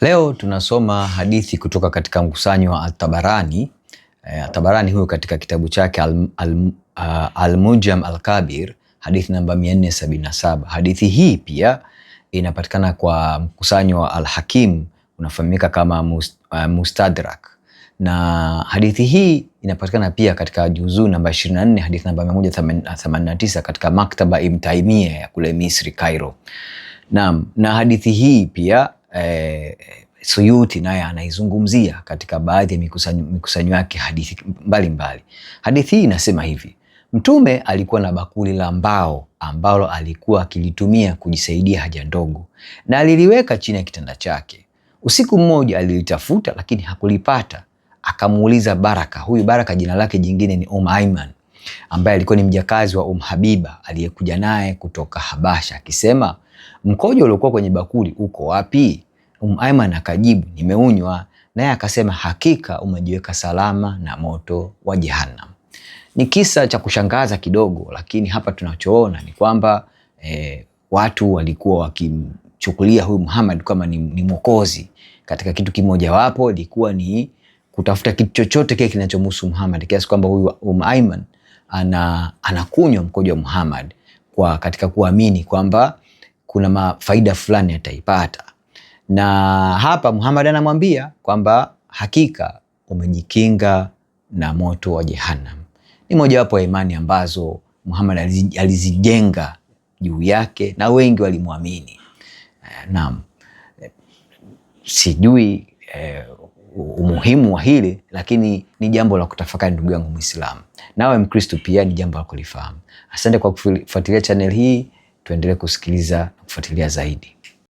Leo tunasoma hadithi kutoka katika mkusanyo wa At-Tabarani. At-Tabarani huyo katika kitabu chake Al-Mujam Al-Kabir, hadithi namba 477. Hadithi hii pia inapatikana kwa mkusanyo wa Al-Hakim, unafahamika kama Mustadrak. Na hadithi hii inapatikana pia katika juzuu namba 24, hadithi namba 189 katika Maktaba Ibn Taymiyyah ya kule Misri, Cairo. Na hadithi hii pia Suyuti naye anaizungumzia katika baadhi ya mikusanyo yake hadithi mbalimbali. Hadithi hii inasema hivi: Mtume alikuwa na bakuli la mbao ambalo alikuwa akilitumia kujisaidia haja ndogo, na aliliweka chini ya kitanda chake. Usiku mmoja alilitafuta lakini hakulipata. Akamuuliza Baraka. Huyu Baraka jina lake jingine ni Ayman, ambaye alikuwa ni mjakazi wa Habiba aliyekuja naye kutoka Habasha, akisema, mkojo uliokuwa kwenye bakuli uko wapi? Ayman akajibu, nimeunywa. Naye akasema, hakika umejiweka salama na moto wa Jahannam. Ni kisa cha kushangaza kidogo, lakini hapa tunachoona ni kwamba watu walikuwa wakimchukulia huyu Muhammad kama ni mwokozi. Katika kitu kimoja wapo ilikuwa ni kutafuta kitu chochote kile kinachomhusu Muhammad, kiasi kwamba huyu Ayman anakunywa mkojo wa Muhammad katika kuamini kwamba kuna mafaida fulani ataipata. Na hapa Muhammad anamwambia kwamba hakika umejikinga na moto wa Jahannam. Ni mojawapo ya imani ambazo Muhammad alizijenga juu yake na wengi walimwamini. Naam, sijui umuhimu wa hili, lakini ni jambo la kutafakari, ndugu yangu Muislamu. Nawe Mkristo pia ni jambo la kulifahamu. Asante kwa kufuatilia channel hii. Tuendelee kusikiliza na kufuatilia zaidi.